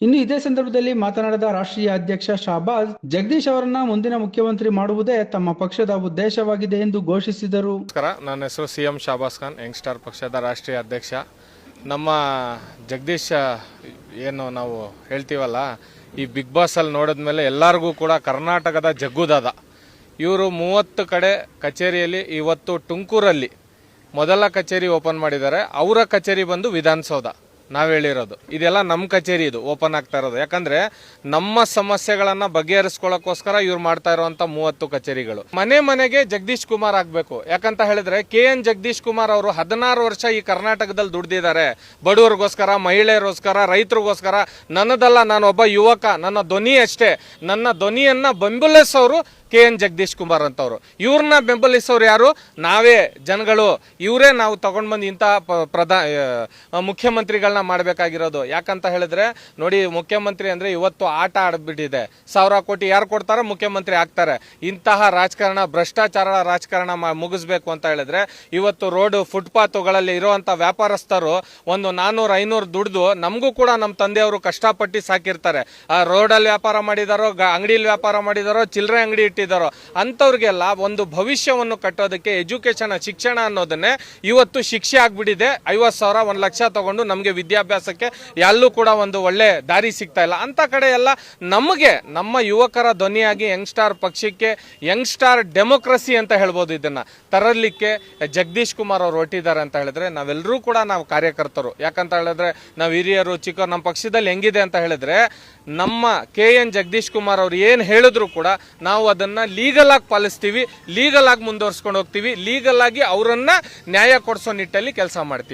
ಇನ್ನು ಇದೇ ಸಂದರ್ಭದಲ್ಲಿ ಮಾತನಾಡಿದ ರಾಷ್ಟ್ರೀಯ ಅಧ್ಯಕ್ಷ ಶಾಬಾಜ್ ಜಗದೀಶ್ ಅವರನ್ನ ಮುಂದಿನ ಮುಖ್ಯಮಂತ್ರಿ ಮಾಡುವುದೇ ತಮ್ಮ ಪಕ್ಷದ ಉದ್ದೇಶವಾಗಿದೆ ಎಂದು ಘೋಷಿಸಿದರು. ನನ್ನ ಹೆಸರು CM ಶಾಬಾಜ್ ಖಾನ್, ಯಂಗ್ಸ್ಟಾರ್ ಪಕ್ಷದ ರಾಷ್ಟ್ರೀಯ ಅಧ್ಯಕ್ಷ. ನಮ್ಮ ಜಗದೀಶ್ ಏನು ನಾವು ಹೇಳ್ತೀವಲ್ಲ, ಈ ಬಿಗ್ ಬಾಸ್ ಅಲ್ಲಿ ನೋಡಿದ್ಮೇಲೆ ಎಲ್ಲರಿಗೂ ಕೂಡ ಕರ್ನಾಟಕದ ಜಗ್ಗುದಾದ. ಇವರು 30 ಕಡೆ ಕಚೇರಿಯಲ್ಲಿ ಇವತ್ತು ತುಮಕೂರಲ್ಲಿ ಮೊದಲ ಕಚೇರಿ ಓಪನ್ ಮಾಡಿದ್ದಾರೆ. ಅವರ ಕಚೇರಿ ಬಂದು ವಿಧಾನಸೌಧ. ನಾವು ಹೇಳಿರೋದು ಇದೆಲ್ಲ ನಮ್ಮ ಕಚೇರಿ, ಇದು ಓಪನ್ ಆಗ್ತಾ ಇರೋದು. ಯಾಕಂದ್ರೆ ನಮ್ಮ ಸಮಸ್ಯೆಗಳನ್ನ ಬಗೆಹರಿಸ್ಕೊಳ್ಳೋಕ್ಕೋಸ್ಕರ ಇವ್ರು ಮಾಡ್ತಾ ಇರುವಂತ 30 ಕಚೇರಿಗಳು. ಮನೆ ಮನೆಗೆ ಜಗದೀಶ್ ಕುಮಾರ್ ಆಗ್ಬೇಕು. ಯಾಕಂತ ಹೇಳಿದ್ರೆ KN ಜಗದೀಶ್ ಕುಮಾರ್ ಅವರು 16 ವರ್ಷ ಈ ಕರ್ನಾಟಕದಲ್ಲಿ ದುಡ್ದಿದ್ದಾರೆ. ಬಡವರಿಗೋಸ್ಕರ, ಮಹಿಳೆಯರಿಗೋಸ್ಕರ, ರೈತರಿಗೋಸ್ಕರ. ನನ್ನದಲ್ಲ, ನಾನು ಒಬ್ಬ ಯುವಕ, ನನ್ನ ಧ್ವನಿ ಅಷ್ಟೇ. ನನ್ನ ಧ್ವನಿಯನ್ನ ಬೆಂಬಲಿಸೋರು KN ಜಗದೀಶ್ ಕುಮಾರ್ ಅಂತವ್ರು. ಇವ್ರನ್ನ ಬೆಂಬಲಿಸೋರು ಯಾರು? ನಾವೇ ಜನಗಳು. ಇವರೇ ನಾವು ತಗೊಂಡ್ ಬಂದು ಇಂತಹ ಮುಖ್ಯಮಂತ್ರಿಗಳನ್ನ ಮಾಡಬೇಕಾಗಿರೋದು. ಯಾಕಂತ ಹೇಳಿದ್ರೆ ನೋಡಿ, ಮುಖ್ಯಮಂತ್ರಿ ಅಂದ್ರೆ ಇವತ್ತು ಆಟ ಆಡ್ಬಿಟ್ಟಿದೆ. 1000 ಕೋಟಿ ಯಾರು ಕೊಡ್ತಾರೋ ಮುಖ್ಯಮಂತ್ರಿ ಆಗ್ತಾರೆ. ಇಂತಹ ರಾಜಕಾರಣ, ಭ್ರಷ್ಟಾಚಾರ ರಾಜಕಾರಣ ಮುಗಿಸ್ಬೇಕು ಅಂತ ಹೇಳಿದ್ರೆ ಇವತ್ತು ರೋಡ್ ಫುಟ್ಪಾತ್ಗಳಲ್ಲಿ ಇರುವಂತ ವ್ಯಾಪಾರಸ್ಥರು ಒಂದು 400-500 ದುಡ್ದು ನಮಗೂ ಕೂಡ ನಮ್ಮ ತಂದೆಯವರು ಕಷ್ಟಪಟ್ಟು ಸಾಕಿರ್ತಾರೆ. ಆ ರೋಡಲ್ಲಿ ವ್ಯಾಪಾರ ಮಾಡಿದಾರೋ, ಅಂಗಡಿಯಲ್ಲಿ ವ್ಯಾಪಾರ ಮಾಡಿದಾರೋ, ಚಿಲ್ಲರೆ ಅಂಗಡಿ ಇಟ್ಟಿದ್ದಾರೋ ಅಂತವ್ರಿಗೆಲ್ಲ ಒಂದು ಭವಿಷ್ಯವನ್ನು ಕಟ್ಟೋದಕ್ಕೆ ಎಜುಕೇಶನ್, ಶಿಕ್ಷಣ ಅನ್ನೋದನ್ನೇ ಇವತ್ತು ಶಿಕ್ಷೆ ಆಗ್ಬಿಟ್ಟಿದೆ. 50,000 1 ಲಕ್ಷ ತಗೊಂಡು ನಮಗೆ ವಿದ್ಯಾಭ್ಯಾಸಕ್ಕೆ ಎಲ್ಲೂ ಕೂಡ ಒಂದು ಒಳ್ಳೆ ದಾರಿ ಸಿಗ್ತಾ ಇಲ್ಲ. ಅಂತ ಕಡೆ ಎಲ್ಲ ನಮಗೆ, ನಮ್ಮ ಯುವಕರ ಧ್ವನಿಯಾಗಿ ಯಂಗ್ಸ್ಟಾರ್ ಪಕ್ಷಕ್ಕೆ ಯಂಗ್ಸ್ಟಾರ್ ಡೆಮೋಕ್ರಸಿ ಅಂತ ಹೇಳ್ಬೋದು, ಇದನ್ನ ತರಲಿಕ್ಕೆ ಜಗದೀಶ್ ಕುಮಾರ್ ಅವರು ಹೊರಟಿದ್ದಾರೆ ಅಂತ ಹೇಳಿದ್ರೆ ನಾವೆಲ್ಲರೂ ಕೂಡ ನಾವು ಕಾರ್ಯಕರ್ತರು. ಯಾಕಂತ ಹೇಳಿದ್ರೆ ನಾವು ಹಿರಿಯರು, ಚಿಕ್ಕವರು, ನಮ್ಮ ಪಕ್ಷದಲ್ಲಿ ಹೆಂಗಿದೆ ಅಂತ ಹೇಳಿದ್ರೆ ನಮ್ಮ KN ಜಗದೀಶ್ ಕುಮಾರ್ ಅವ್ರು ಏನು ಹೇಳಿದ್ರು ಕೂಡ ನಾವು ಅದನ್ನ ಲೀಗಲ್ ಆಗಿ ಪಾಲಿಸ್ತೀವಿ, ಲೀಗಲ್ ಆಗಿ ಮುಂದುವರ್ಸ್ಕೊಂಡು ಹೋಗ್ತೀವಿ, ಲೀಗಲ್ ಆಗಿ ಅವರನ್ನ ನ್ಯಾಯ ಕೊಡಿಸೋ ನಿಟ್ಟಲ್ಲಿ ಕೆಲಸ ಮಾಡ್ತೀವಿ.